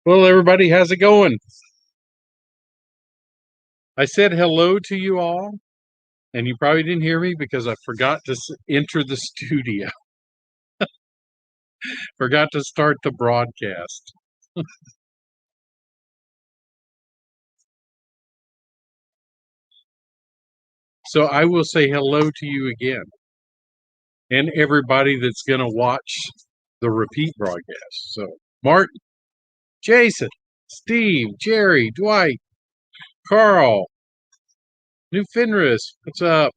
Well, everybody, how's it going? I said hello to you all, and you probably didn't hear me because I forgot to enter the studio, forgot to start the broadcast. So I will say hello to you again, and everybody that's going to watch the repeat broadcast. So, Martin, Jason, Steve, Jerry, Dwight, Carl, New Fenris, what's up?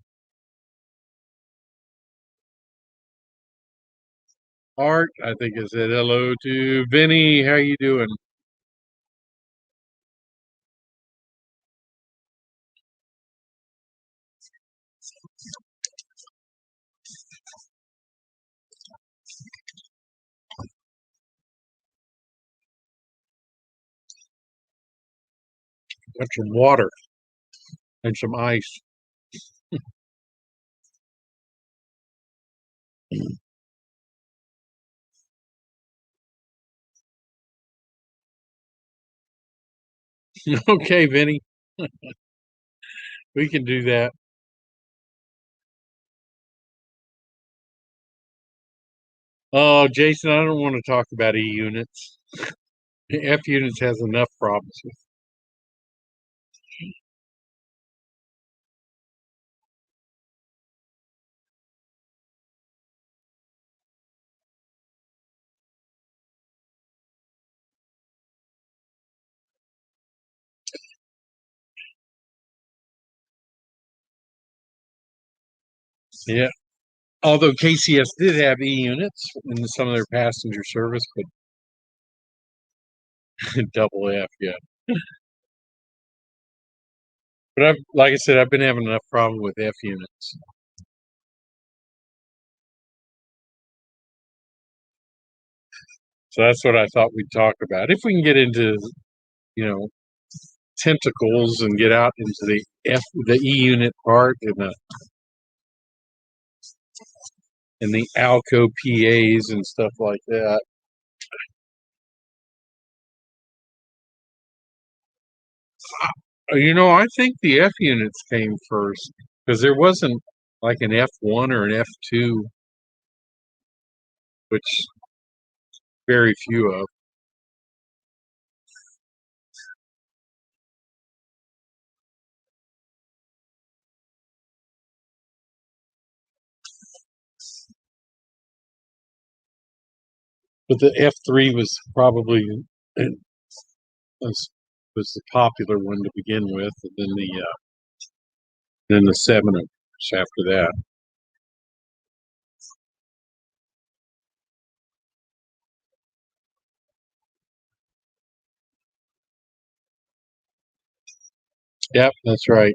Art, I think I said hello to Vinny. How you doing? Got some water and some ice. Okay, Vinny, we can do that. Oh, Jason, I don't want to talk about E units. F units has enough problems with. Yeah. Although KCS did have E units in some of their passenger service, but double F, yeah. But like I said, I've been having enough problem with F units. So that's what I thought we'd talk about. If we can get into, you know, tentacles and get out into the E unit part and the Alco PAs and stuff like that. I think the F units came first because there wasn't like an F1 or an F2, which very few of. But the F3 was probably was, was the popular one to begin with, and then the 7 after that. Yep, that's right.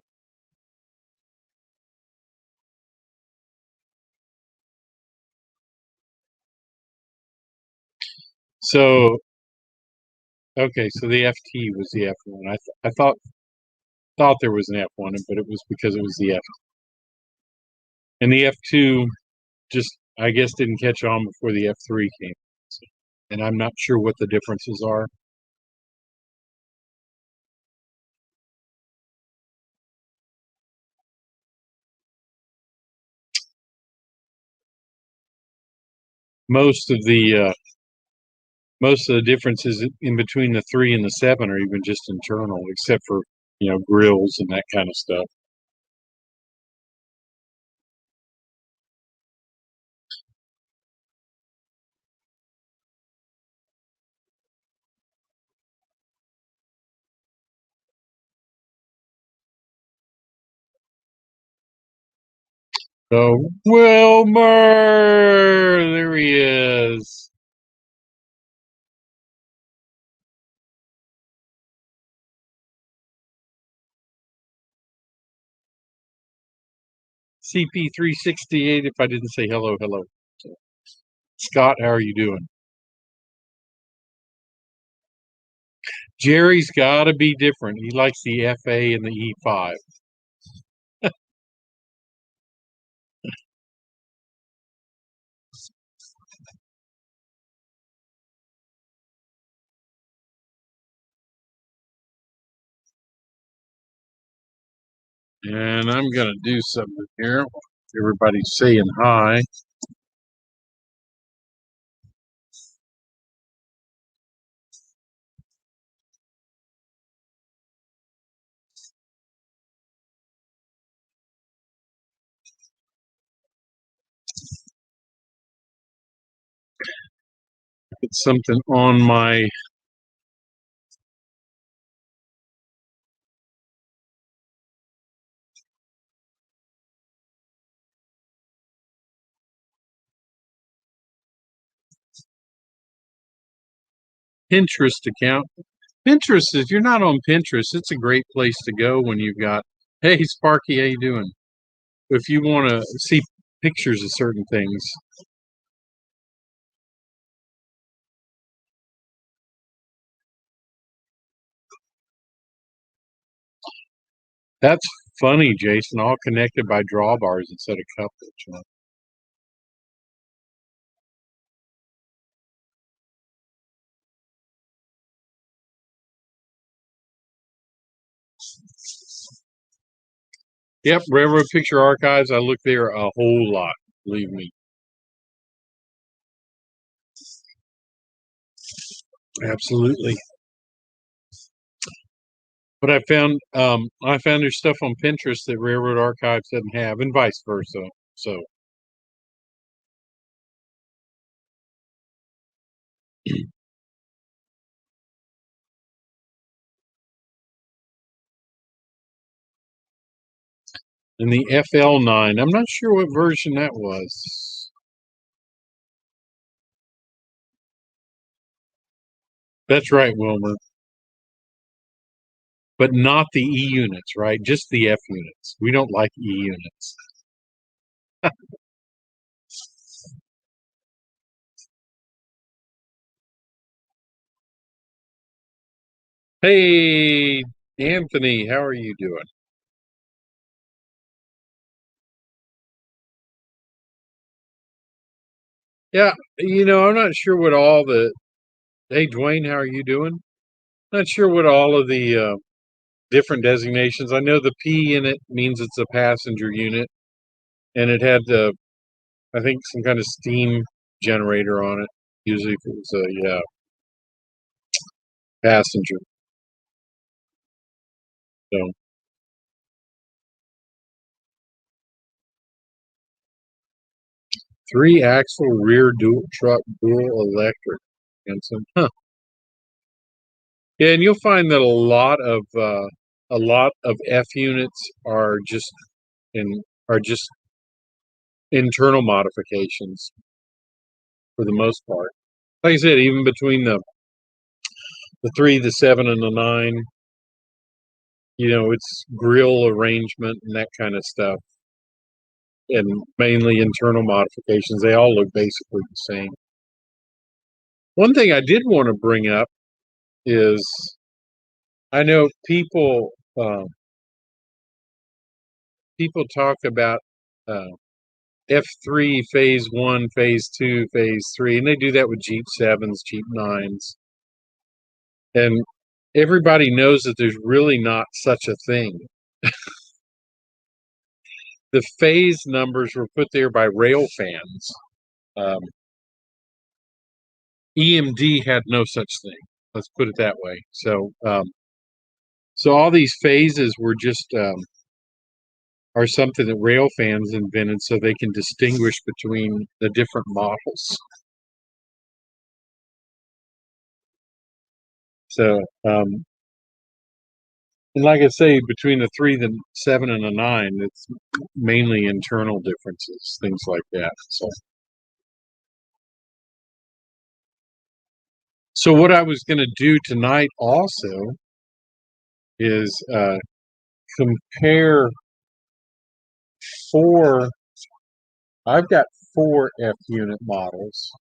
So okay, so the FT was the F1. I thought there was an F1, but it was because it was the F. And the F2 just I guess didn't catch on before the F3 came. And I'm not sure what the differences are. Most of the most of the differences in between the 3 and the 7 are even just internal, except for grills and that kind of stuff. So Wilmer, there he is. CP368. If I didn't say hello, hello. So, Scott, how are you doing? Jerry's got to be different. He likes the FA and the E5. And I'm going to do something here. Everybody's saying hi. It's something on my Pinterest account. Pinterest, if you're not on Pinterest, it's a great place to go when you've got, hey, Sparky, how you doing? If you want to see pictures of certain things. That's funny, Jason, all connected by drawbars instead of couplets. You know? Yep, Railroad Picture Archives. I look there a whole lot, believe me. Absolutely. But I found there's stuff on Pinterest that Railroad Archives doesn't have, and vice versa. So in the FL9, I'm not sure what version that was. That's right, Wilmer. But not the E units, right? Just the F units. We don't like E units. Hey, Anthony, how are you doing? Yeah, I'm not sure what all the. Hey, Dwayne, how are you doing? Not sure what all of the different designations. I know the P in it means it's a passenger unit, and it had, I think, some kind of steam generator on it. Usually, if it was a passenger. So 3-axle rear dual truck, dual electric, and some. Huh. Yeah, and you'll find that a lot of F units in are just internal modifications for the most part. Like I said, even between the 3, the 7, and the 9, it's grill arrangement and that kind of stuff, and mainly internal modifications. They all look basically the same. One thing I did want to bring up is I know people talk about uh, F3 phase 1, phase 2, phase 3, and they do that with Jeep 7s, Jeep 9s. And everybody knows that there's really not such a thing. The phase numbers were put there by rail fans. Um, EMD had no such thing. Let's put it that way. So all these phases were just are something that rail fans invented so they can distinguish between the different models. So, and like I say, between the 3, the 7, and the 9, it's mainly internal differences, things like that. So what I was going to do tonight also is compare 4. I've got 4 F unit models,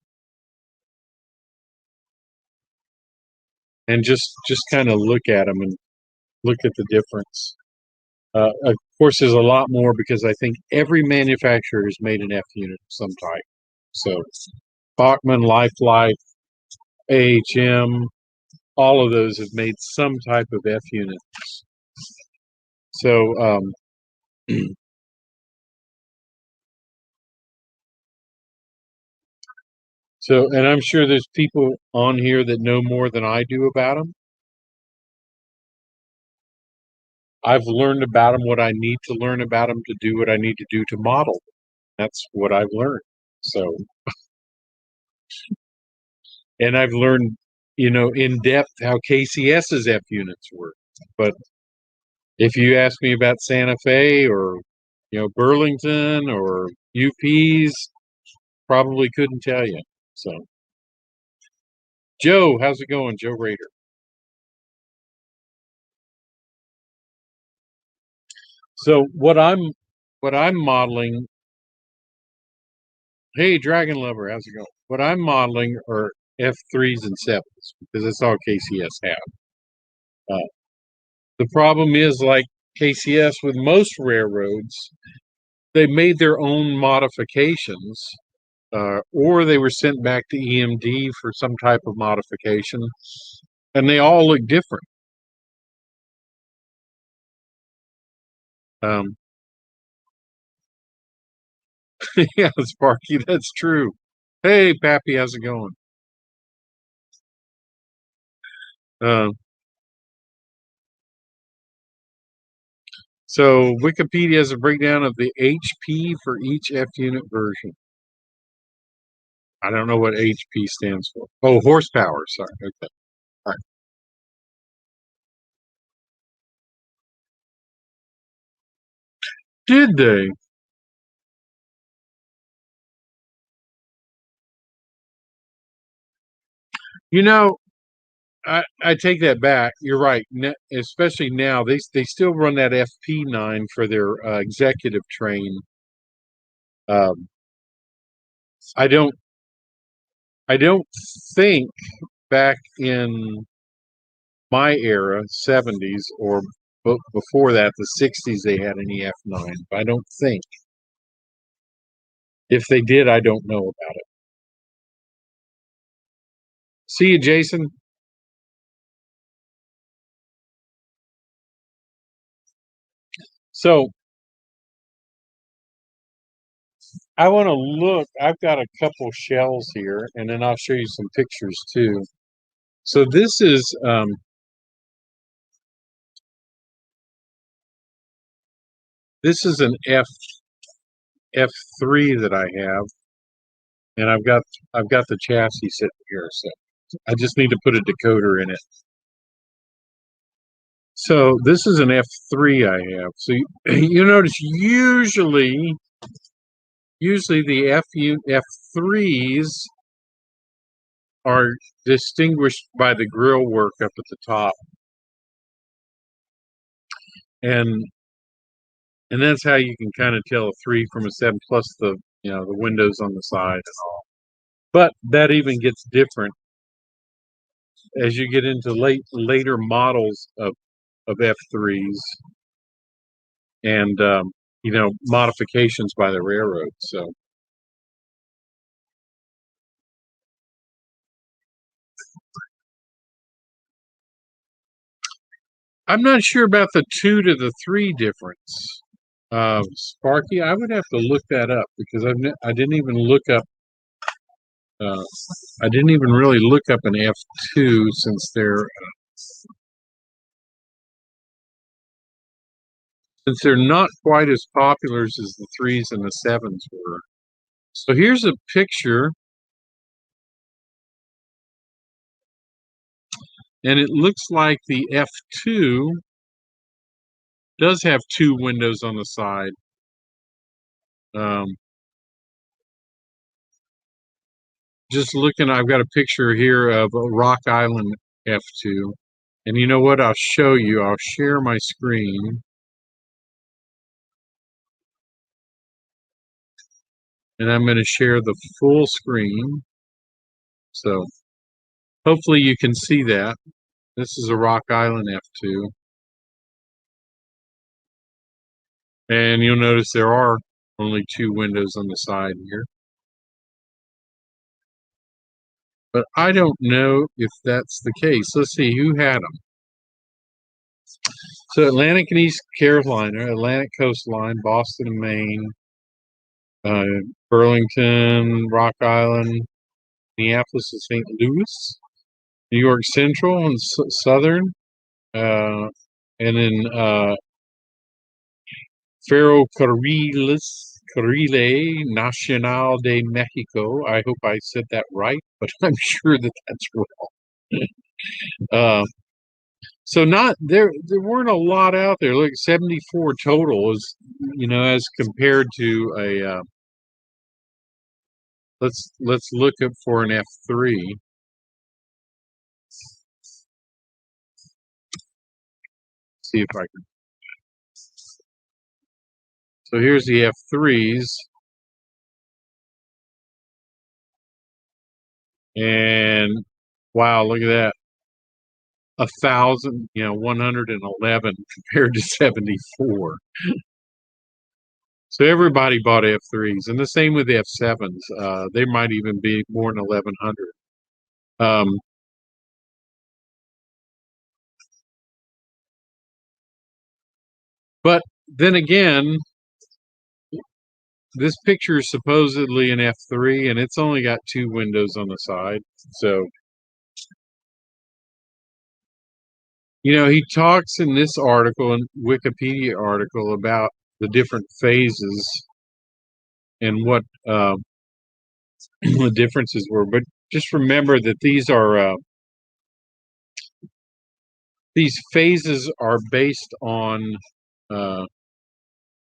and just kind of look at them and look at the difference. Of course, there's a lot more because I think every manufacturer has made an F unit of some type. So Bachmann, Life, AHM, all of those have made some type of F unit. So So, and I'm sure there's people on here that know more than I do about them. I've learned about them what I need to learn about them to do what I need to do to model. That's what I've learned. So, and I've learned, in depth how KCS's F units work. But if you ask me about Santa Fe or, Burlington or UPs, probably couldn't tell you. So, Joe, how's it going, Joe Rader? So what I'm modeling. Hey, Dragon Lover, how's it going? What I'm modeling are F3s and 7s because that's all KCS have. Uh, the problem is, like KCS with most railroads, they made their own modifications, or they were sent back to EMD for some type of modification, and they all look different. Um, yeah, Sparky, that's true. Hey, Pappy, how's it going? Uh, so Wikipedia has a breakdown of the HP for each F unit version. I don't know what HP stands for. Oh, horsepower. Sorry. Okay. All right. Did they? You know, I take that back. You're right. Especially now, they still run that FP9 for their executive train. Um, I don't I don't think back in my era, 70s, or before that, the 60s, they had any F9. I don't think. If they did, I don't know about it. See you, Jason. So I want to look. I've got a couple shells here, and then I'll show you some pictures too. So this is an F3 that I have, and I've got the chassis sitting here. So I just need to put a decoder in it. So this is an F3 I have. So you notice usually the F3s are distinguished by the grill work up at the top, and that's how you can kind of tell a 3 from a 7, plus the windows on the side and all. But that even gets different as you get into later models of F3s and modifications by the railroad. So I'm not sure about the 2 to the 3 difference. Sparky, I would have to look that up because I didn't even look up. Uh, I didn't even really look up an F2 since they're not quite as popular as the 3s and the 7s were. So here's a picture, and it looks like the F2 does have 2 windows on the side. Um, just looking, I've got a picture here of a Rock Island F2. And you know what? I'll show you. I'll share my screen. And I'm going to share the full screen. So hopefully you can see that. This is a Rock Island F2. And you'll notice there are only 2 windows on the side here. But I don't know if that's the case. Let's see who had them. So Atlantic and East Carolina, Atlantic coastline, Boston and Maine, Burlington, Rock Island, Minneapolis and St. Louis, New York Central and Southern, and then Ferrocarriles Nacional de Mexico. I hope I said that right, but I'm sure that that's wrong. So not there weren't a lot out there. Look, 74 total is, as compared to a let's look up for an F3. See if I can. So here's the F3s. And wow, look at that. 1,111 compared to 74. So everybody bought F3s, and the same with the F7s. They might even be more than 1,100. But then again, this picture is supposedly an F3, and it's only got 2 windows on the side. So, he talks in this article, and Wikipedia article, about the different phases and what the differences were. But just remember that these phases are based on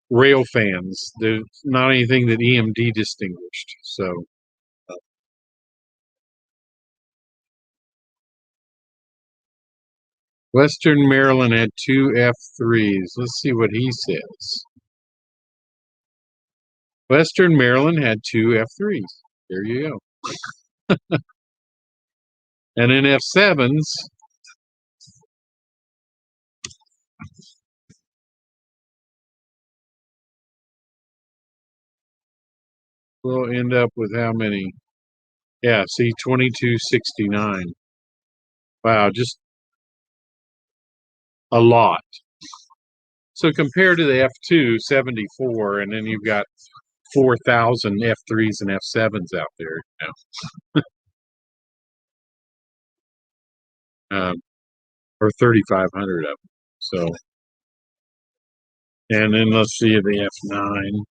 rail fans. There's not anything that EMD distinguished. So, Western Maryland had 2 F3s. Let's see what he says. Western Maryland had 2 F3s. There you go. And then F7s, we'll end up with how many? Yeah, see, 2269. Wow, just a lot. So compared to the F2, 74, and then you've got 4,000 F3s and F7s out there, or 3,500 of them. So, and then let's see the F9.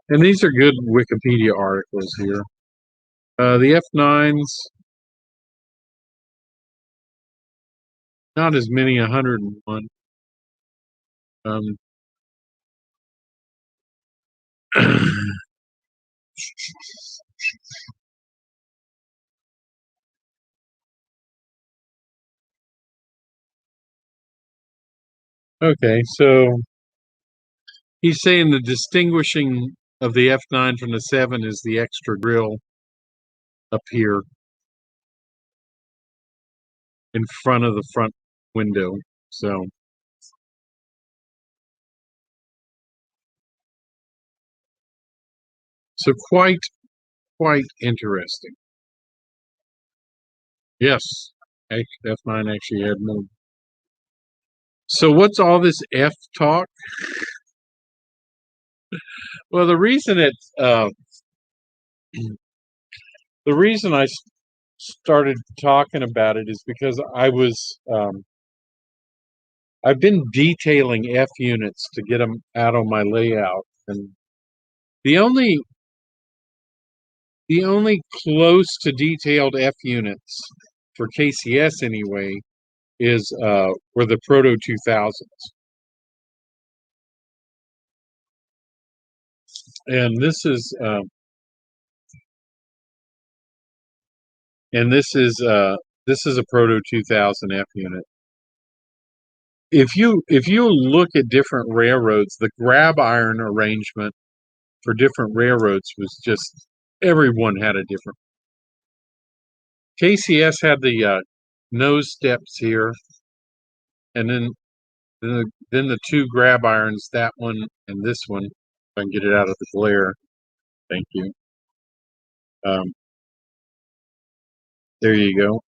And these are good Wikipedia articles here. The F9s, not as many, 101. Okay, so he's saying the distinguishing of the F9 from the 7 is the extra grille up here in front of the front window. So quite interesting. Yes, F9 actually had more. So what's all this F talk? Well, the reason I started talking about it is because I've been detailing F units to get them out on my layout, and the only close to detailed F units for KCS anyway is were the Proto 2000s, and this is a Proto 2000 F unit. If you look at different railroads, the grab iron arrangement for different railroads was just, everyone had a different. KCS had the nose steps here, and then the 2 grab irons, that one and this one. If I can get it out of the glare, thank you. There you go.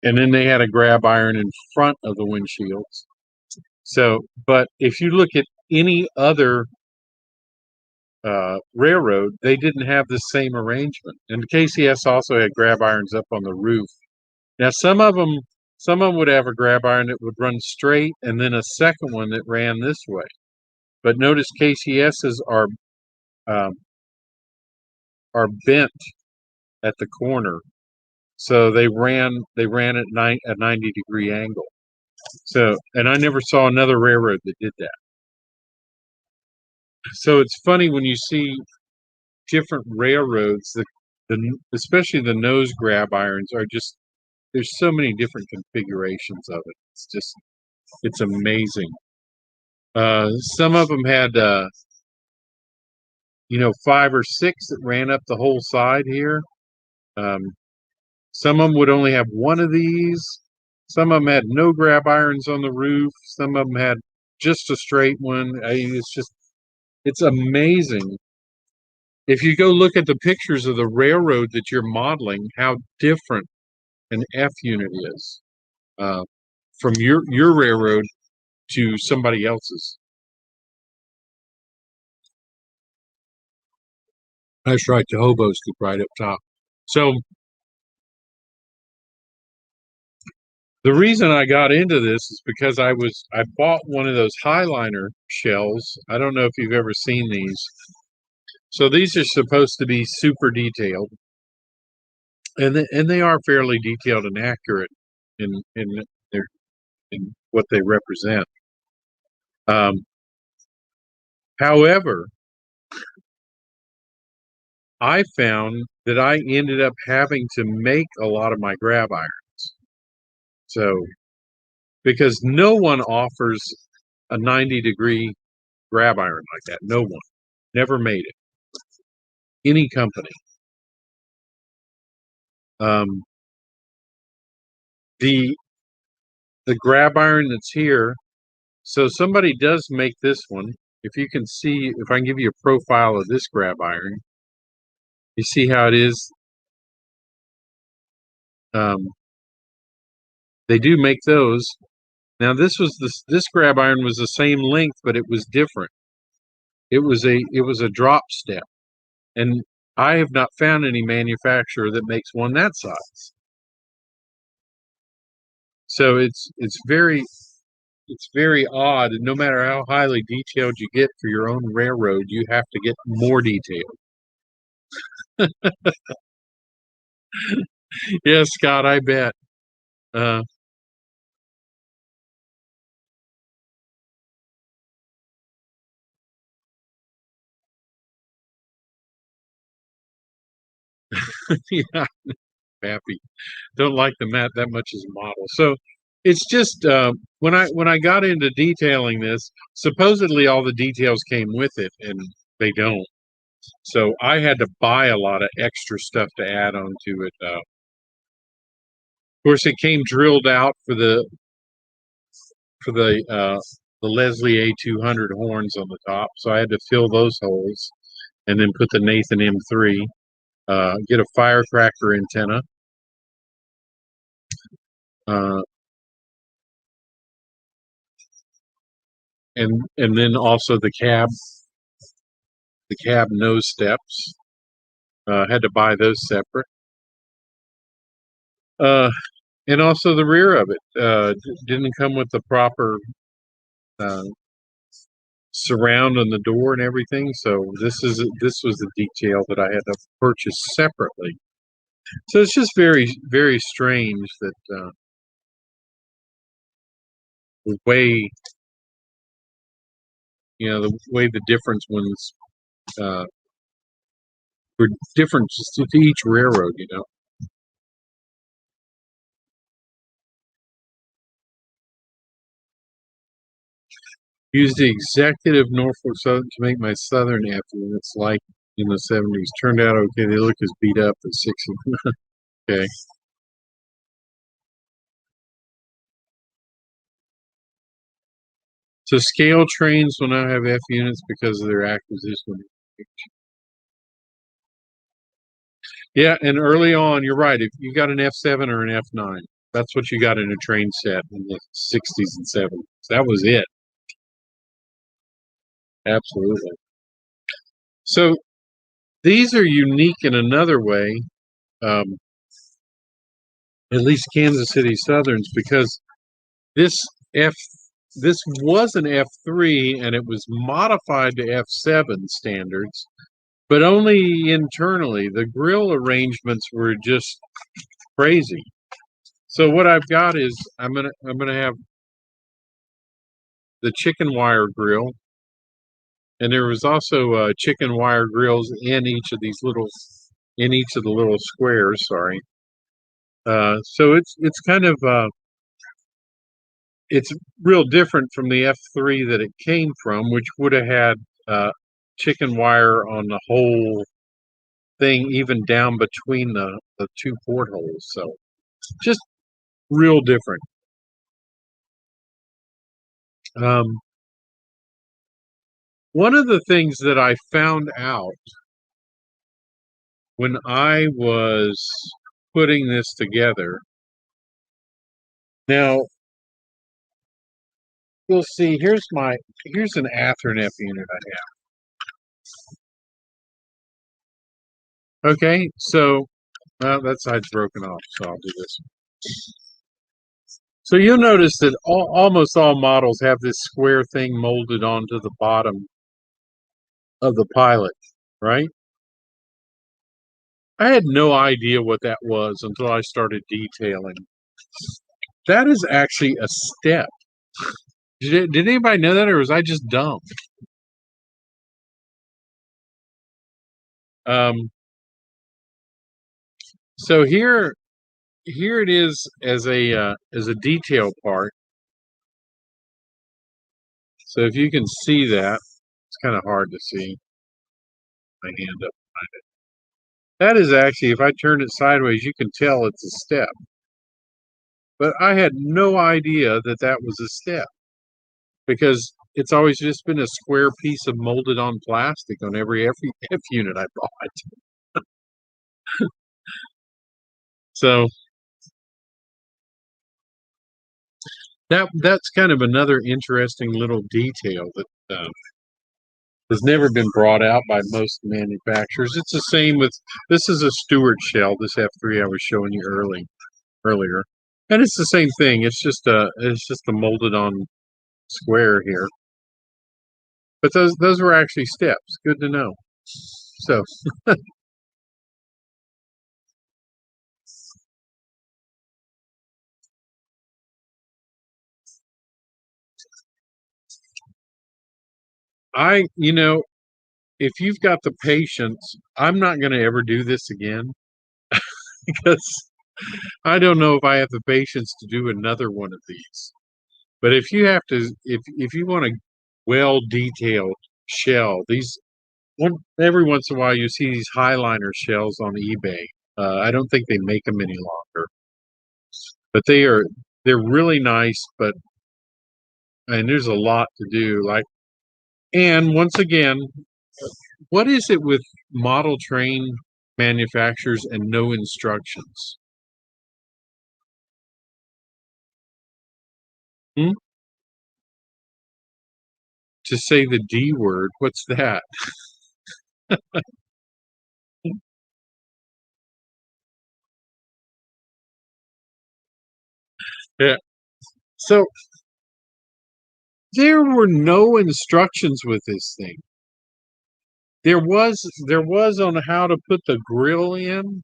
And then they had a grab iron in front of the windshields. So, but if you look at any other railroad, they didn't have the same arrangement. And the KCS also had grab irons up on the roof. Now, some of them would have a grab iron that would run straight, and then a second one that ran this way. But notice KCS's um, are bent at the corner, so they ran at a 90-degree angle. So, and I never saw another railroad that did that. So it's funny when you see different railroads, especially the nose grab irons are just, there's so many different configurations of it. It's amazing. Some of them had 5 or 6 that ran up the whole side here. Some of them would only have one of these. Some of them had no grab irons on the roof. Some of them had just a straight one. It's amazing. If you go look at the pictures of the railroad that you're modeling, how different an F unit is from your railroad to somebody else's. That's right, the hobo scoop right up top. So the reason I got into this is because I bought one of those Highliner shells. I don't know if you've ever seen these. So these are supposed to be super detailed, and they are fairly detailed and accurate in what they represent. However, I found that I ended up having to make a lot of my grab irons. So, because no one offers a 90-degree grab iron like that. No one. Never made it. Any company. The grab iron that's here, so somebody does make this one. If you can see, if I can give you a profile of this grab iron, you see how it is. They do make those. Now this grab iron was the same length, but it was different. It was a drop step, and I have not found any manufacturer that makes one that size. So it's very odd, and no matter how highly detailed you get for your own railroad, you have to get more detailed. Yes, Scott, I bet. Yeah, happy. Don't like them that much as a model. So it's just when I got into detailing this, supposedly all the details came with it, and they don't. So I had to buy a lot of extra stuff to add on to it. Of course, it came drilled out for the Leslie A200 horns on the top, so I had to fill those holes, and then put the Nathan M3. Get a firecracker antenna. And then also the cab nose steps. Had to buy those separate. And also the rear of it didn't come with the proper surround on the door and everything. So this was the detail that I had to purchase separately. So it's just very, very strange that the way the difference ones were different to each railroad. Used the executive Norfolk Southern to make my Southern F units like in the 70s. Turned out okay. They look as beat up as 60. Okay. So scale trains will now have F units because of their acquisition. Yeah, and early on, you're right. If you got an F7 or an F9, that's what you got in a train set in the 60s and 70s. That was it. Absolutely. So these are unique in another way, um, at least Kansas City Southerns, because this F this was an F3 and it was modified to F7 standards, but only internally. The grill arrangements were just crazy. So what I've got is I'm gonna have the chicken wire grill, and there was also chicken wire grills in each of the little squares. Sorry. So it's kind of it's real different from the F3 that it came from, which would have had uh, chicken wire on the whole thing, even down between the two portholes. So just real different. Um, One of the things that I found out when I was putting this together, now you'll see here's an Athernet unit I have. Okay, so that side's broken off, so I'll do this. So you'll notice that almost all models have this square thing molded onto the bottom of the pilot, right? I had no idea what that was until I started detailing. That is actually a step. Did anybody know that, or was I just dumb? Um, so here it is as a detail part. So if you can see that, it's kind of hard to see. My hand up. That is actually, if I turn it sideways, you can tell it's a step. But I had no idea that that was a step because it's always just been a square piece of molded on plastic on every F unit I bought. So that's kind of another interesting little detail that has never been brought out by most manufacturers. It's the same with this is a Stewart shell, this F3 I was showing you earlier, and it's the same thing. It's just a molded on square here. But those were actually steps. Good to know. So if you've got the patience, I'm not going to ever do this again because I don't know if I have the patience to do another one of these. But if you have to, if you want a well detailed shell, every once in a while you see these Highliner shells on eBay. I don't think they make them any longer, but they're really nice. But and there's a lot to do. And once again, what is it with model train manufacturers and no instructions? Hmm? To say the D word, what's that? Yeah. So there were no instructions with this thing. There was on how to put the grill in,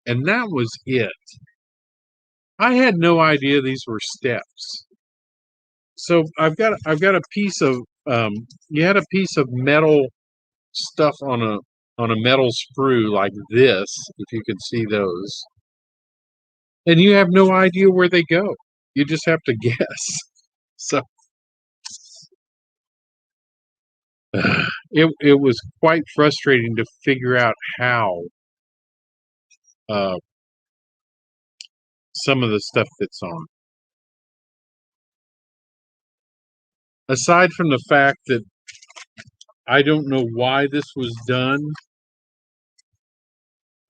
and that was it. I had no idea these were steps. So I've got a piece of you had a piece of metal stuff on a metal sprue like this, if you can see those, and you have no idea where they go. You just have to guess. So it was quite frustrating to figure out how uh, some of the stuff fits on. Aside from the fact that I don't know why this was done,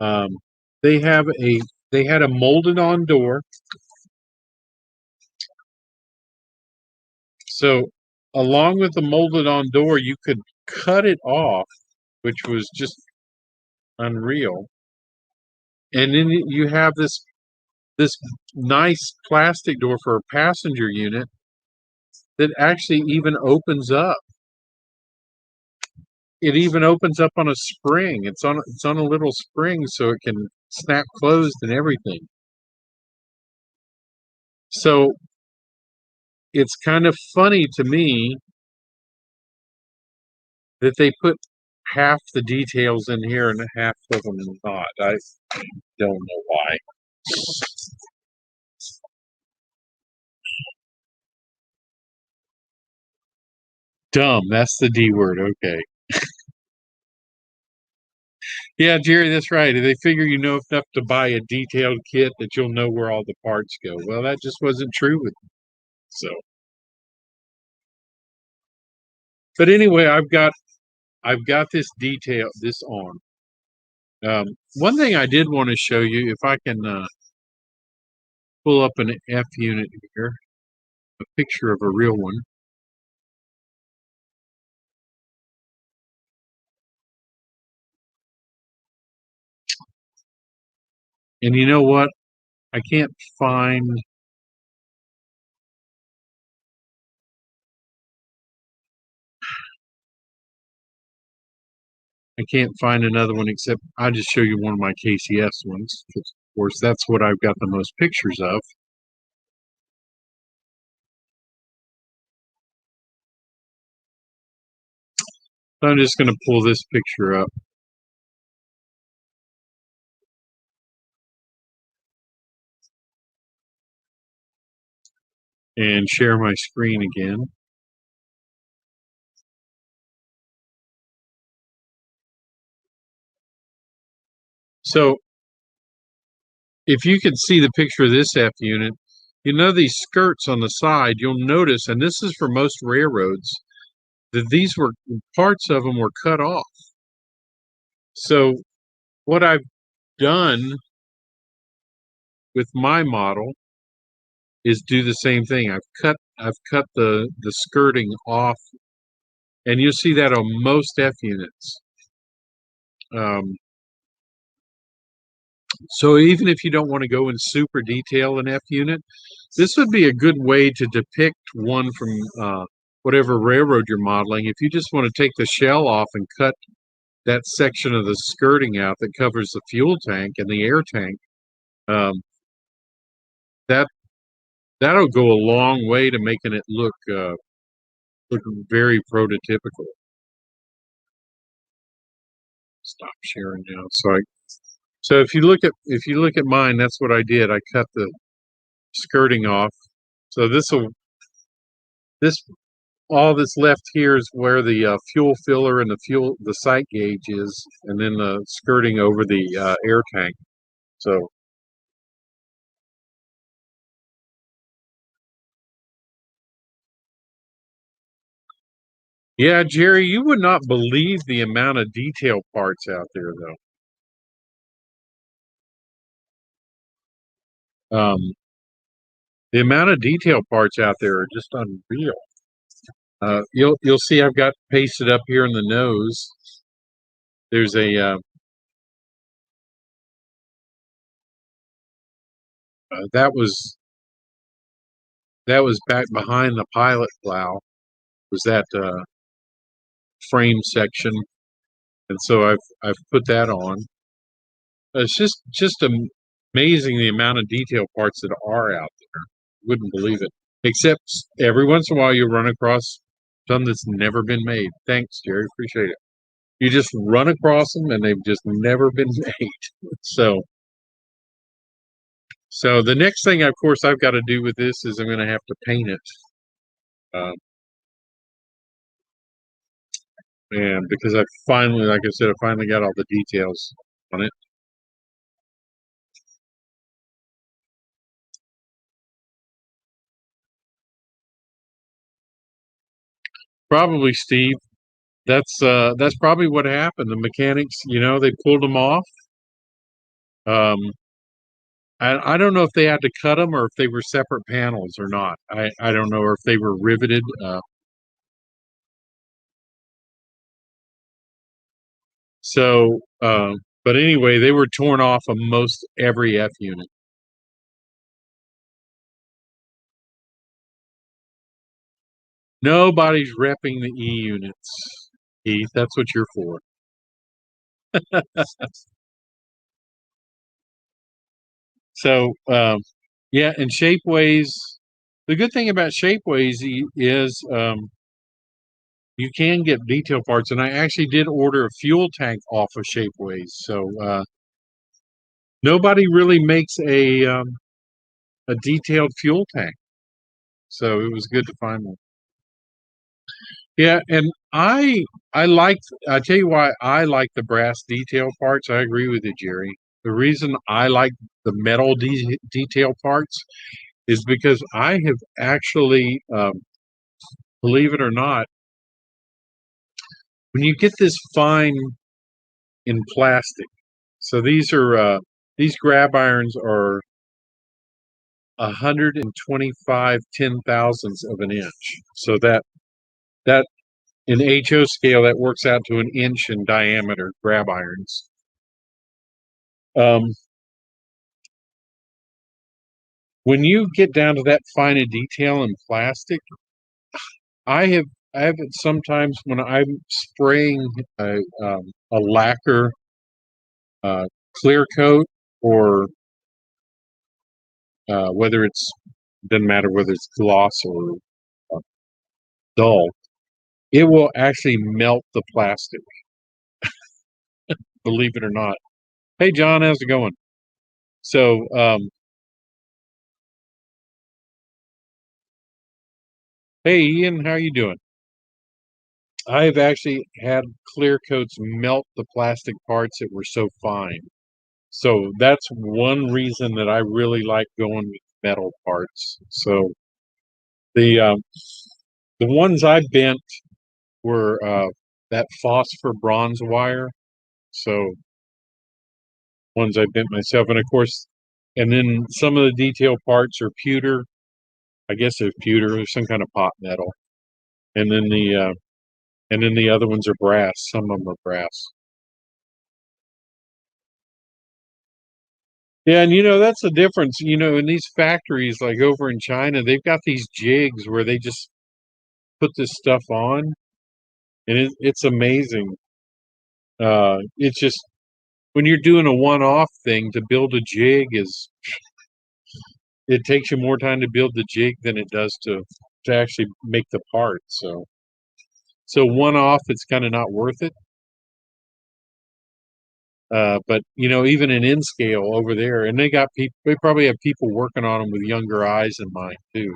um, they have a they had a molded on door. So along with the molded on door, you could cut it off, which was just unreal. And then you have this nice plastic door for a passenger unit that actually even opens up. It even opens up on a spring. It's on a little spring so it can snap closed and everything. So it's kind of funny to me that they put half the details in here and half of them not. I don't know why. Dumb. That's the D word. Okay. Yeah, Jerry, that's right. They figure you know enough to buy a detailed kit that you'll know where all the parts go. Well, that just wasn't true with me. So, but anyway, I've got this detail this on. One thing I did want to show you, if I can pull up an F unit here, a picture of a real one. And you know what? I can't find. I can't find another one except I'll just show you one of my KCS ones. 'Cause of course, that's what I've got the most pictures of. So I'm just going to pull this picture up and share my screen again. So if you can see the picture of this F unit, you know these skirts on the side, you'll notice, and this is for most railroads, that these were parts of them were cut off. So what I've done with my model is do the same thing. I've cut the skirting off, and you'll see that on most F units. So even if you don't want to go in super detail in F unit, this would be a good way to depict one from whatever railroad you're modeling. If you just want to take the shell off and cut that section of the skirting out that covers the fuel tank and the air tank, um, that that'll go a long way to making it look very prototypical. Stop sharing now. So if you look at mine, that's what I did. I cut the skirting off. So this all that's left here is where the fuel filler and the sight gauge is, and then the skirting over the air tank. So yeah, Jerry, you would not believe the amount of detail parts out there, though. The amount of detail parts out there are just unreal. You'll see I've got pasted up here in the nose. There's that was back behind the pilot plow. Was that frame section, and so I've put that on. It's just amazing the amount of detail parts that are out there. Wouldn't believe it. Except every once in a while you run across some that's never been made. Thanks, Jerry. Appreciate it. You just run across them and they've just never been made. So the next thing, of course, I've got to do with this is I'm going to have to paint it. And because I finally, like I said, I finally got all the details on it. Probably, Steve. That's probably what happened. The mechanics, they pulled them off. I don't know if they had to cut them or if they were separate panels or not. I don't know, or if they were riveted. So, but anyway, they were torn off of most every F unit. Nobody's repping the E units, Keith. That's what you're for. So, yeah, and Shapeways. The good thing about Shapeways is you can get detail parts, and I actually did order a fuel tank off of Shapeways. So nobody really makes a detailed fuel tank, so it was good to find one. Yeah, and I like. I tell you why I like the brass detail parts. I agree with you, Jerry. The reason I like the metal detail parts is because I have actually, believe it or not, when you get this fine in plastic, so these grab irons are 125 10,000ths of an inch. So that in HO scale that works out to an inch in diameter grab irons. When you get down to that fine a detail in plastic, I have I have it sometimes when I'm spraying a lacquer clear coat, or whether it's doesn't matter whether it's gloss or uh, dull, it will actually melt the plastic. Believe it or not. Hey John, how's it going? So hey Ian, how you doing? I've actually had clear coats melt the plastic parts that were so fine. So that's one reason that I really like going with metal parts. So the um, the ones I bent were that phosphor bronze wire. So ones I bent myself, and of course, and then some of the detail parts are pewter. I guess they're pewter or some kind of pot metal, and then the other ones are brass. Some of them are brass. Yeah, and that's the difference. In these factories, like over in China, they've got these jigs where they just put this stuff on, and it's amazing. It's just when you're doing a one-off thing, to build a jig is it takes you more time to build the jig than it does to actually make the part. So one-off, it's kind of not worth it. But even an in scale over there, and they got people. They probably have people working on them with younger eyes than mine too.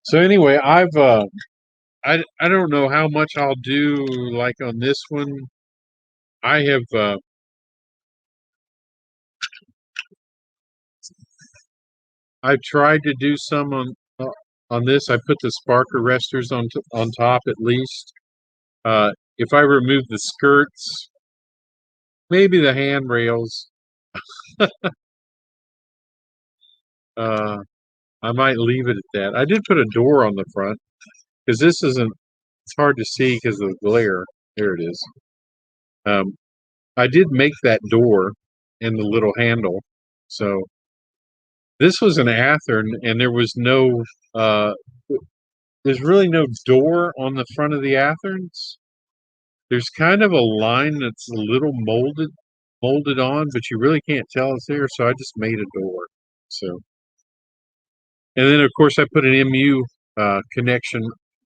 So anyway, I don't know how much I'll do like on this one. I have I've tried to do some on this. I put the spark arresters on top at least. If I remove the skirts, maybe the handrails, uh, I might leave it at that. I did put a door on the front because this isn't. It's hard to see because of the glare. There it is. Um, I did make that door and the little handle. So this was an Athearn, and uh, there's really no door on the front of the Athearns. There's kind of a line that's a little molded on, but you really can't tell it's there. So I just made a door. So, and then of course I put an MU connection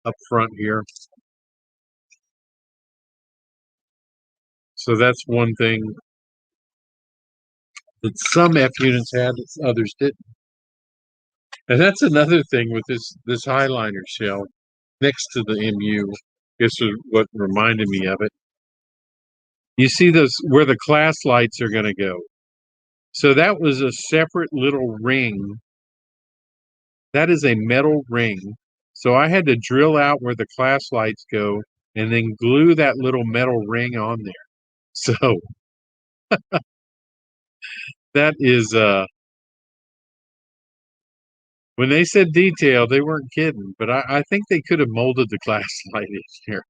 up front here. So that's one thing that some F units had, that others didn't. And that's another thing with this Highliner shell next to the MU. This is what reminded me of it. You see those where the class lights are going to go. So that was a separate little ring. That is a metal ring. So I had to drill out where the class lights go and then glue that little metal ring on there. So that is when they said detail, they weren't kidding. But I think they could have molded the glass light in here.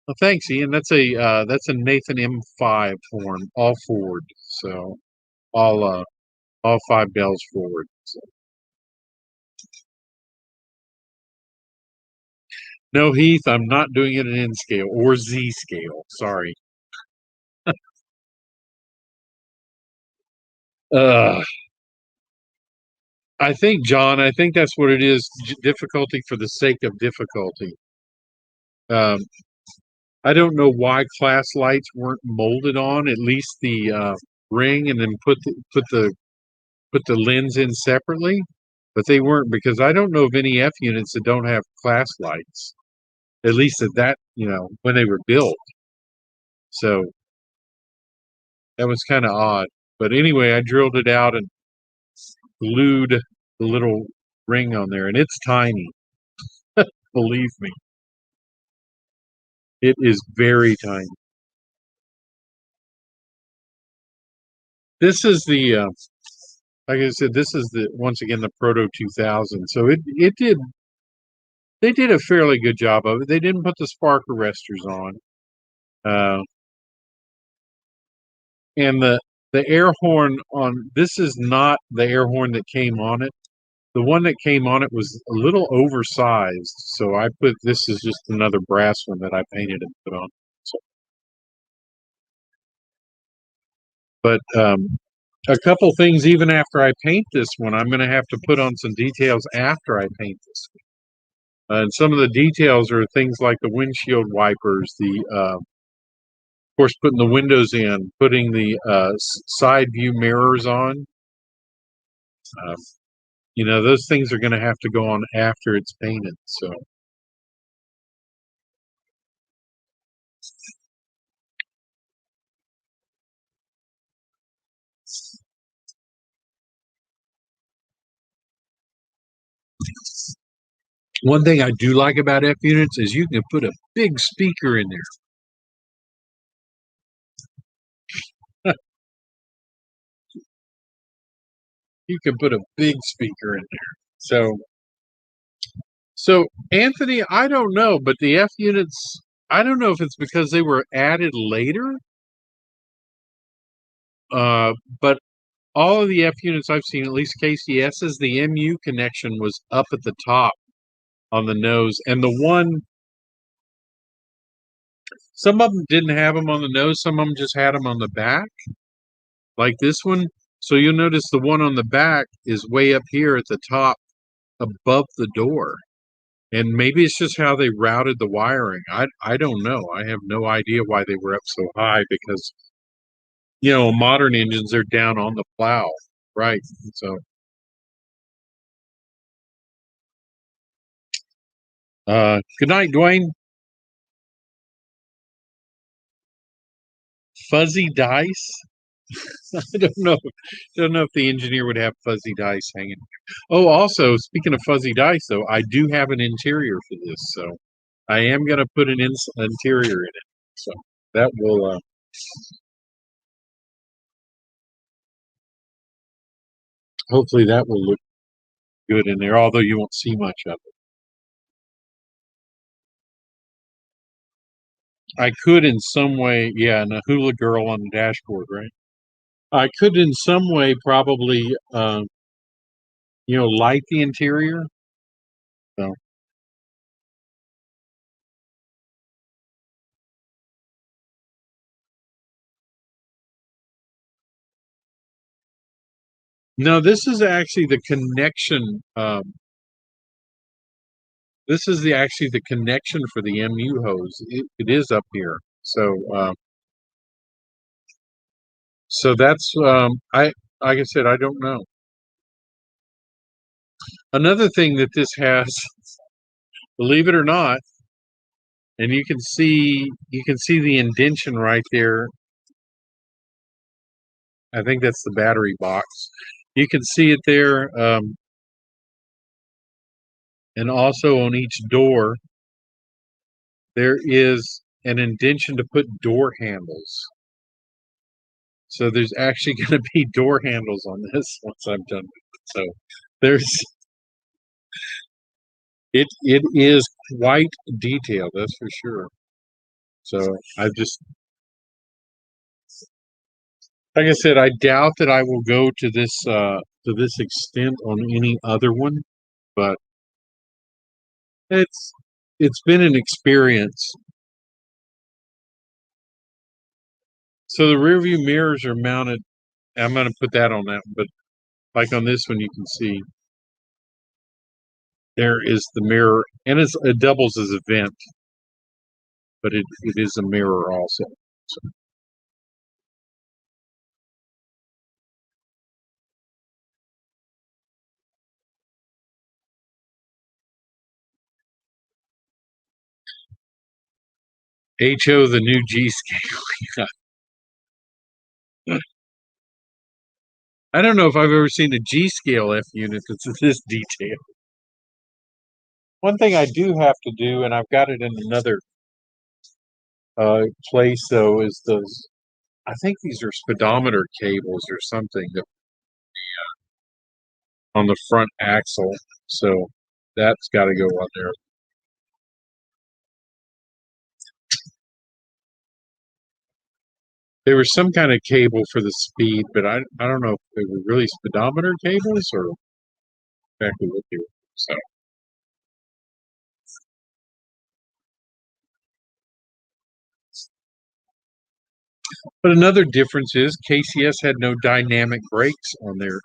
Well, thanks, Ian. That's a Nathan M5 horn, all forward. So all 5 bells forward. So. No, Heath, I'm not doing it in N scale or Z scale. Sorry. Uh, I think, John, I think that's what it is. Difficulty for the sake of difficulty. Um, I don't know why class lights weren't molded on at least the ring, and then put the lens in separately, but they weren't, because I don't know of any F units that don't have class lights. At least at that, when they were built. So that was kind of odd. But anyway, I drilled it out and glued the little ring on there, and it's tiny. Believe me, it is very tiny. This is like I said, this is once again the Proto 2000. So they did a fairly good job of it. They didn't put the spark arresters on, uh, and the air horn on this is not the air horn that came on it. The one that came on it was a little oversized, so I put this is just another brass one that I painted and put on. So, but a couple things, even after I paint this one, I'm going to have to put on some details after I paint this one. And some of the details are things like the windshield wipers, of course, putting the windows in, putting the side view mirrors on. Uh, those things are going to have to go on after it's painted. So. One thing I do like about F units is you can put a big speaker in there. You can put a big speaker in there. So Anthony, I don't know, but the F units, I don't know if it's because they were added later, but all of the F units I've seen, at least KCS's, the MU connection was up at the top on the nose, and some of them didn't have them on the nose, some of them just had them on the back, like this one. So you'll notice the one on the back is way up here at the top above the door. And maybe it's just how they routed the wiring. I don't know. I have no idea why they were up so high, because modern engines are down on the plow, right? So good night, Dwayne. Fuzzy dice. I don't know if the engineer would have fuzzy dice hanging. Oh, also, speaking of fuzzy dice, though, I do have an interior for this, so I am going to put an interior in it. So that will hopefully that will look good in there, although you won't see much of it. I could in some way, yeah, and a hula girl on the dashboard, right? I could in some way probably, light the interior. So no, this is actually the connection. This is actually the connection for the MU hose. It is up here. So that's I like I said, I don't know. Another thing that this has, believe it or not, and you can see the indention right there. I think that's the battery box. You can see it there. And also on each door, there is an indentation to put door handles. So there's actually going to be door handles on this once I'm done with it. So there's it is quite detailed, that's for sure. So I just, like I said, I doubt that I will go to this extent on any other one, but it's it's been an experience. So the rear view mirrors are mounted. I'm going to put that on that, but like on this one, you can see there is the mirror, and it doubles as a vent, but it is a mirror also. So, HO, the new G scale. I don't know if I've ever seen a G scale F unit that's this detailed. One thing I do have to do, and I've got it in another place though, is those. I think these are speedometer cables or something that on the front axle. So that's got to go on there. There was some kind of cable for the speed, but I don't know if they were really speedometer cables or exactly what they were. So, but another difference is KCS had no dynamic brakes on there.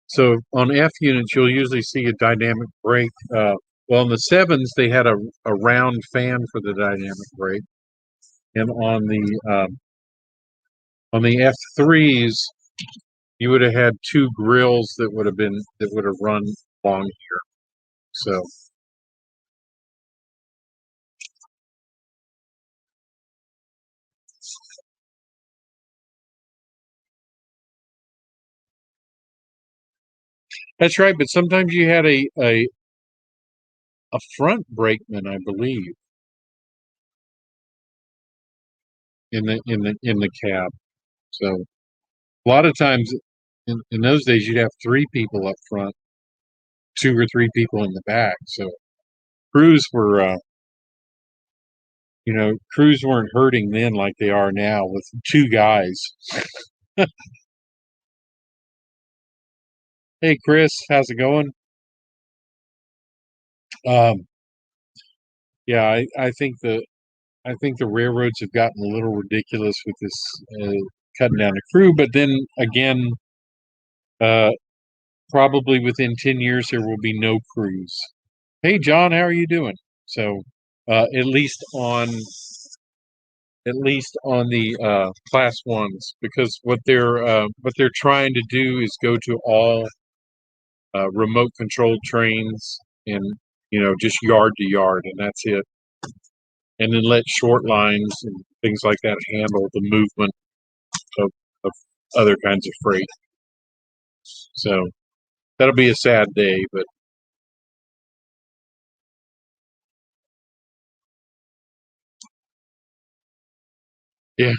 So on F units, you'll usually see a dynamic brake. Well, in the sevens, they had a round fan for the dynamic brake, and on the F3s, you would have had two grills that would have run along here. So that's right. But sometimes you had a front brakeman, I believe, in the cab. So a lot of times in those days, you'd have three people up front, two or three people in the back. So crews were, crews weren't hurting then like they are now with two guys. Hey, Chris, how's it going? Um, yeah, I think the railroads have gotten a little ridiculous with this cutting down the crew. But then again, uh, probably within 10 years there will be no crews. Hey, John, how are you doing? So, at least on the class ones, because what they're trying to do is go to all remote controlled trains and just yard to yard, and that's it. And then let short lines and things like that handle the movement of other kinds of freight. So that'll be a sad day, but yeah,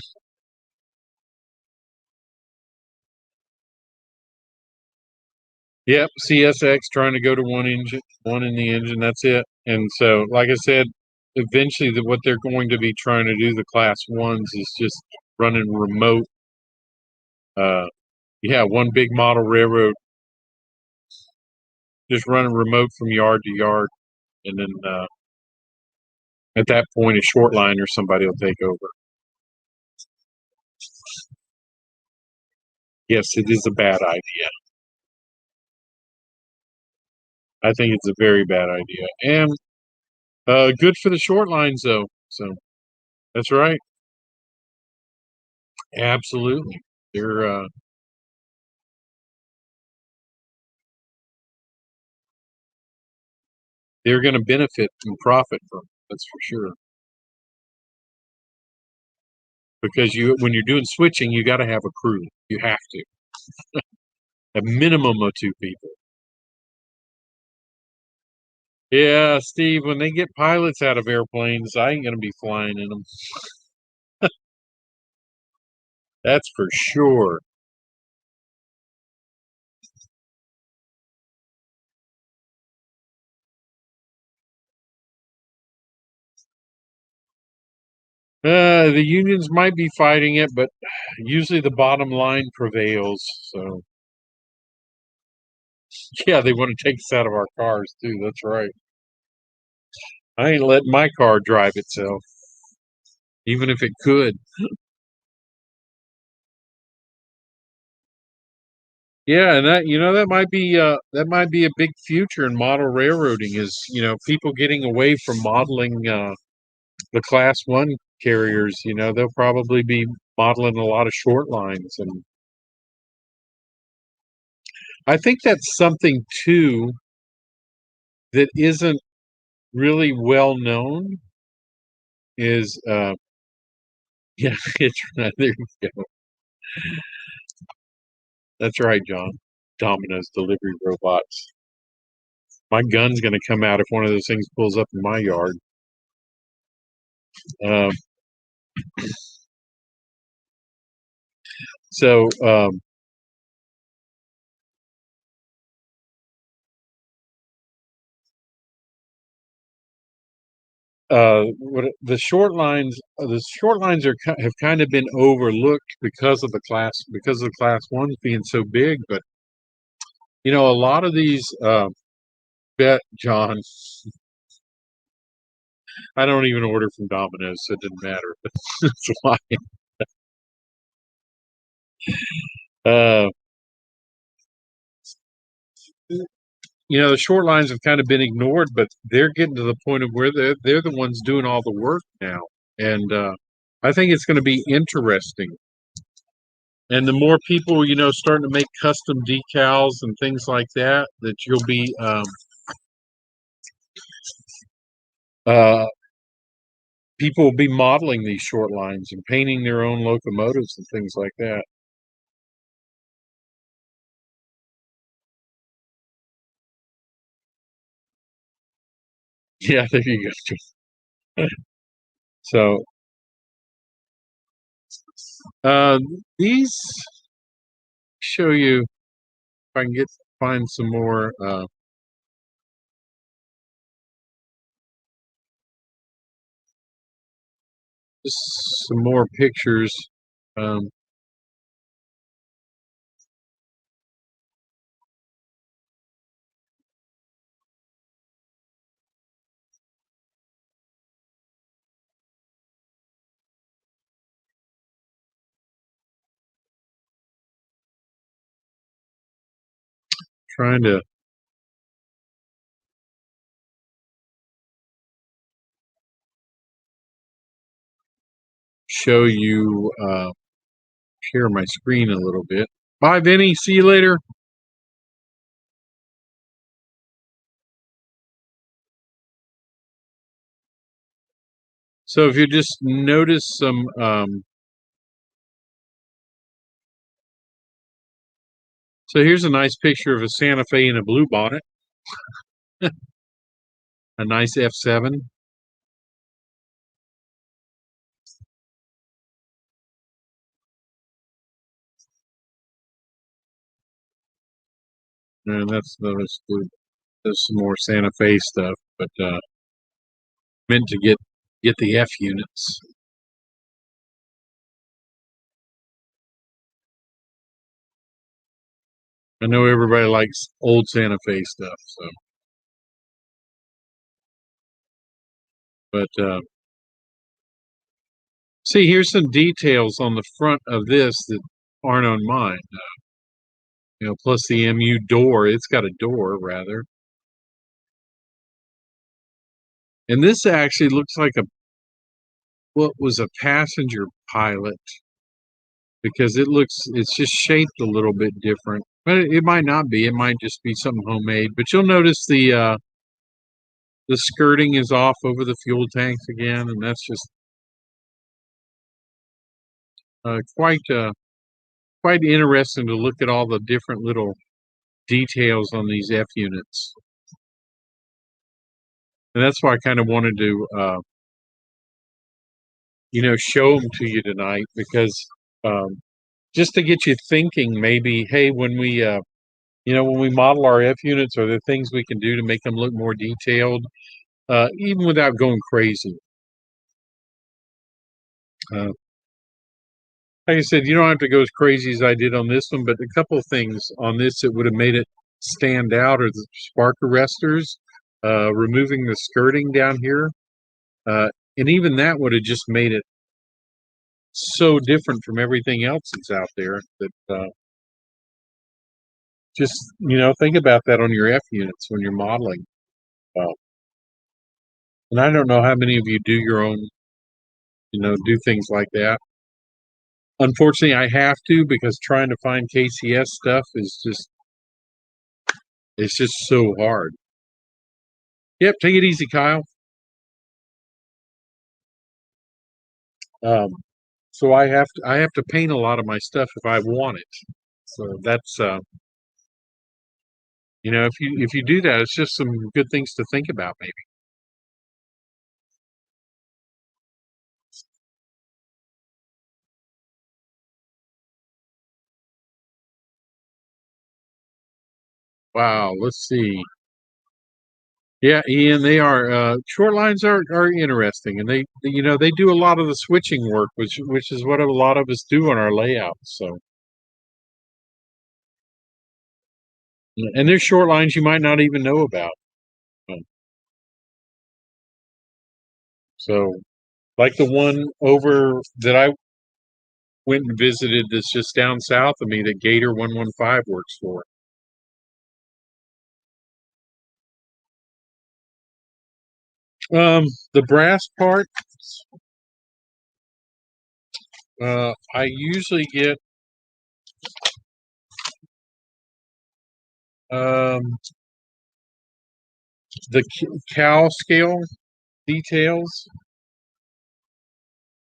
yep. CSX trying to go to one engine, one in the engine. That's it. And so, like I said, eventually, what they're going to be trying to do, the class ones, is just running remote. Uh, yeah, one big model railroad just running remote from yard to yard, and then at that point, a short line or somebody will take over. Yes, it is a bad idea. I think it's a very bad idea, and good for the short lines though. So that's right. Absolutely, they're going to benefit and profit from it. That's for sure. Because when you're doing switching, you got to have a crew. You have to, a minimum of two people. Yeah, Steve, when they get pilots out of airplanes, I ain't gonna be flying in them. That's for sure. The unions might be fighting it, but usually the bottom line prevails. So, yeah, they want to take us out of our cars too. That's right. I ain't letting my car drive itself, even if it could. Yeah, and that might be a big future in model railroading is, people getting away from modeling the class one carriers, they'll probably be modeling a lot of short lines. And I think that's something too that isn't really well known is yeah, it's right. There you go. That's right, John. Domino's delivery robots. My gun's gonna come out if one of those things pulls up in my yard. Um, so the short lines have kind of been overlooked because of the class ones being so big. But a lot of these bet John, I don't even order from Domino's, so it didn't matter. That's why. Uh, the short lines have kind of been ignored, but they're getting to the point of where they're the ones doing all the work now, and I think it's going to be interesting. And the more people, starting to make custom decals and things like that, that you'll be uh, people will be modeling these short lines and painting their own locomotives and things like that. Yeah, there you go. So uh, these show you if I can find some more just some more pictures. Um, Trying to show you share my screen a little bit. Bye, Vinny. See you later. So if you just notice some so here's a nice picture of a Santa Fe in a blue bonnet, a nice F7. And there's some more Santa Fe stuff, but meant to get the F units. I know everybody likes old Santa Fe stuff, so but see, here's some details on the front of this that aren't on mine. Plus the MU door. It's got a door rather, and this actually looks like a what was a passenger pilot because it's just shaped a little bit different. But it might not be. It might just be something homemade. But you'll notice the skirting is off over the fuel tanks again, and that's just quite interesting to look at all the different little details on these F units. And that's why I kind of wanted to, show them to you tonight because um, just to get you thinking, maybe, hey, when we model our F units, are there things we can do to make them look more detailed, even without going crazy? Uh, like I said, you don't have to go as crazy as I did on this one, but a couple of things on this that would have made it stand out are the spark arresters, removing the skirting down here, uh, and even that would have just made it so different from everything else that's out there that just think about that on your F units when you're modeling. Uh, and I don't know how many of you do your own, do things like that. Unfortunately, I have to because trying to find KCS stuff is just it's just so hard. Yep, take it easy, Kyle. Um, so I have to paint a lot of my stuff if I want it. So that's if you do that, it's just some good things to think about maybe. Wow, let's see. Yeah, Ian, they are short lines are interesting, and they do a lot of the switching work, which is what a lot of us do on our layouts. So, and there's short lines you might not even know about. So, like the one over that I went and visited that's just down south of me that Gator 115 works for. The brass part, I usually get um, the cow scale details,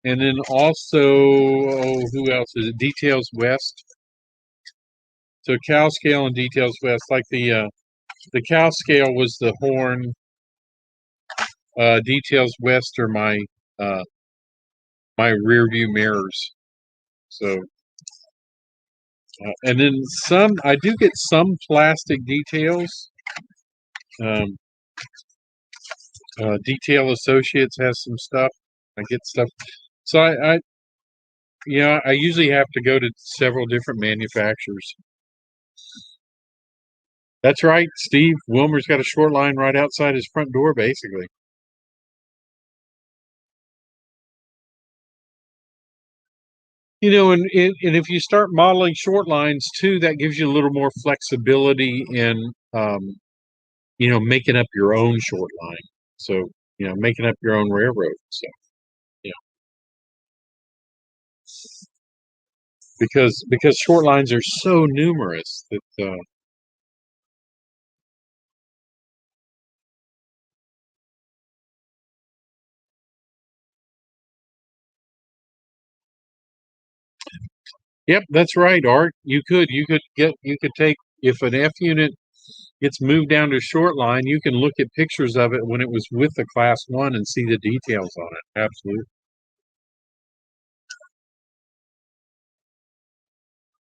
and then also, who else is it? Details West. So cow scale and Details West, like the cow scale was the horn. Details West are uh, my rear view mirrors. So, and then I do get some plastic details. Um, Detail Associates has some stuff. I get stuff. So I usually have to go to several different manufacturers. That's right, Steve. Wilmer's got a short line right outside his front door, basically. And if you start modeling short lines too, that gives you a little more flexibility in, making up your own short line. So, making up your own railroad. So, yeah, because short lines are so numerous that, yep, that's right, Art. You could take if an F unit gets moved down to short line, you can look at pictures of it when it was with the class one and see the details on it. Absolutely.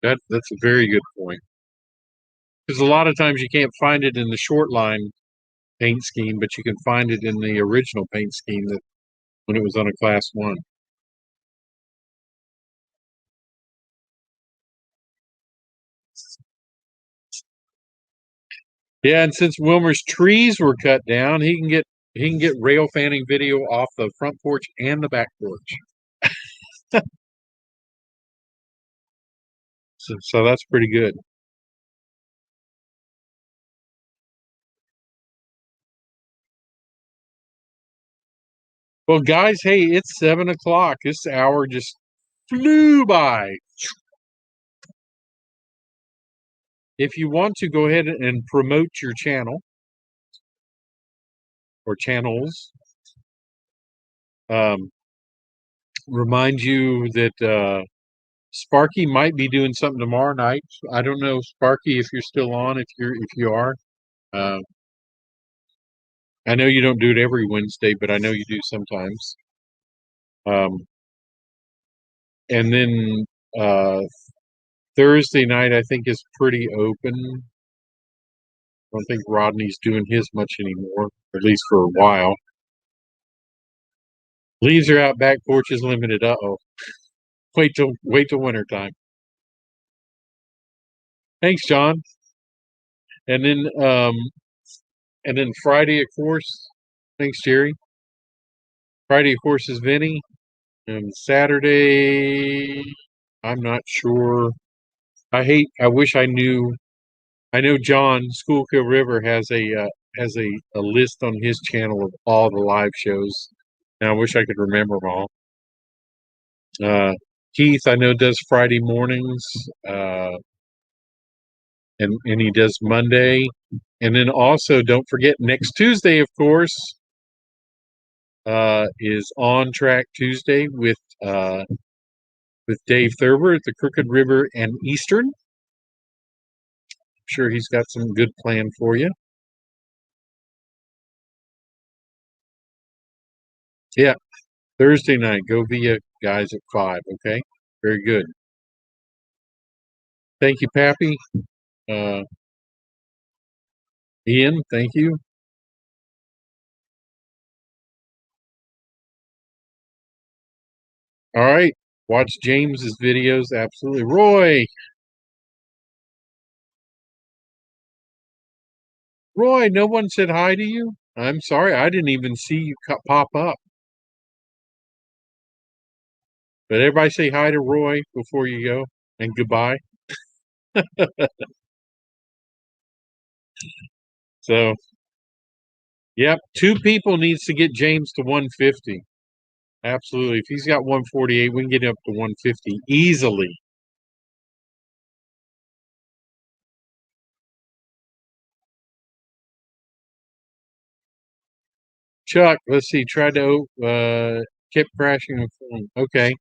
That's a very good point. Because a lot of times you can't find it in the short line paint scheme, but you can find it in the original paint scheme that when it was on a class one. Yeah, and since Wilmer's trees were cut down, he can get rail fanning video off the front porch and the back porch. So that's pretty good. Well, guys, hey, it's 7 o'clock. This hour just flew by. If you want to go ahead and promote your channel or channels, um, remind you that Sparky might be doing something tomorrow night. I don't know, Sparky, if you're still on. If you are, uh, I know you don't do it every Wednesday, but I know you do sometimes. And then Thursday night, I think, is pretty open. I don't think Rodney's doing his much anymore, at least for a while. Leaves are out, back porch is limited. Uh-oh. Wait till winter time. Thanks, John. And then Friday, of course. Thanks, Jerry. Friday, of course, is Vinny. And Saturday, I'm not sure. I wish I knew. I know John Schuylkill River has a list on his channel of all the live shows. And I wish I could remember them all. Keith, I know, does Friday mornings, and he does Monday, and then also don't forget next Tuesday, of course, is On Track Tuesday with Dave Thurber at the Crooked River and Eastern. I'm sure he's got some good plan for you. Yeah, Thursday night, go via guys at 5. Okay, very good. Thank you, Pappy. Ian, thank you. All right, watch James's videos. Absolutely, Roy. Roy, no one said hi to you. I'm sorry, I didn't even see you pop up. But everybody say hi to Roy before you go, and goodbye. So, yep, 2 people needs to get James to 150. Absolutely. If he's got 148, we can get him up to 150 easily. Chuck, let's see. Tried to kept crashing the phone. Okay.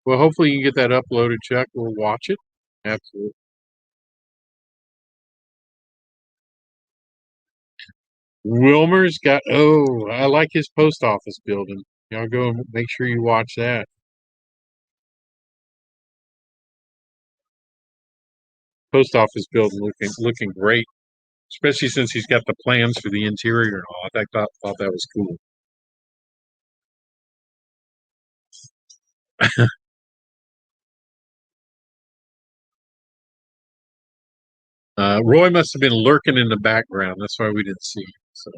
Well, hopefully you can get that uploaded, Chuck. We'll watch it. Absolutely. Wilmer's got. Oh, I like his post office building. Y'all go and make sure you watch that. Post office building looking great, especially since he's got the plans for the interior and all. I thought that was cool. Roy must have been lurking in the background. That's why we didn't see him. So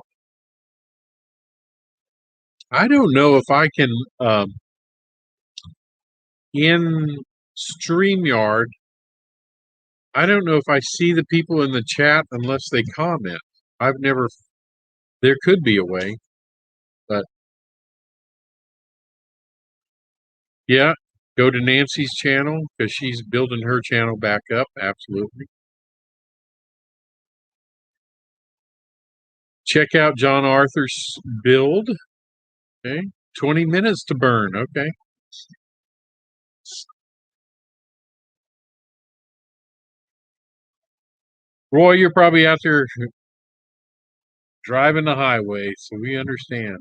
I don't know if I can in StreamYard. I don't know if I see the people in the chat unless they comment. I've never. There could be a way, but yeah, go to Nancy's channel because she's building her channel back up. Absolutely. Check out John Arthur's build. Okay, 20 minutes to burn. Okay. Roy, you're probably out there driving the highway, so we understand.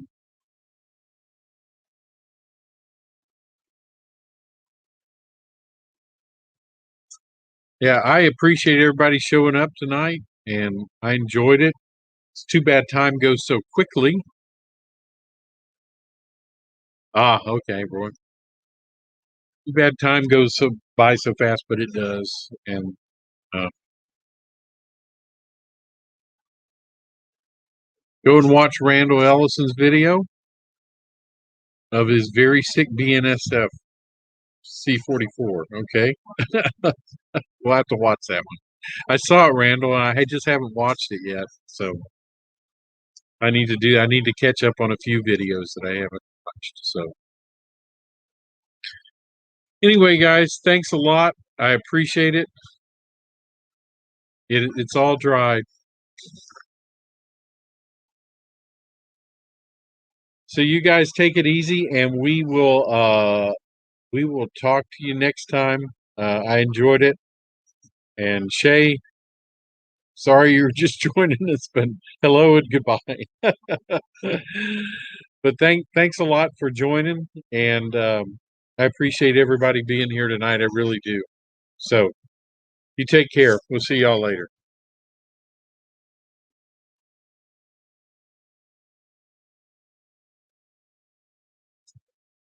Yeah, I appreciate everybody showing up tonight, and I enjoyed it. It's too bad time goes so quickly. Ah, okay, Roy. Too bad time goes by so fast, but it does. And go and watch Randall Ellison's video of his very sick BNSF C-44. Okay, we'll have to watch that one. I saw it, Randall, and I just haven't watched it yet. So I need to catch up on a few videos that I haven't watched. So anyway, guys, thanks a lot. I appreciate it. It's all dry. So you guys take it easy, and we will talk to you next time. I enjoyed it. And Shay, Sorry you're just joining us, but hello and goodbye. But thanks a lot for joining, and I appreciate everybody being here tonight. I really do. So you take care. We'll see y'all later.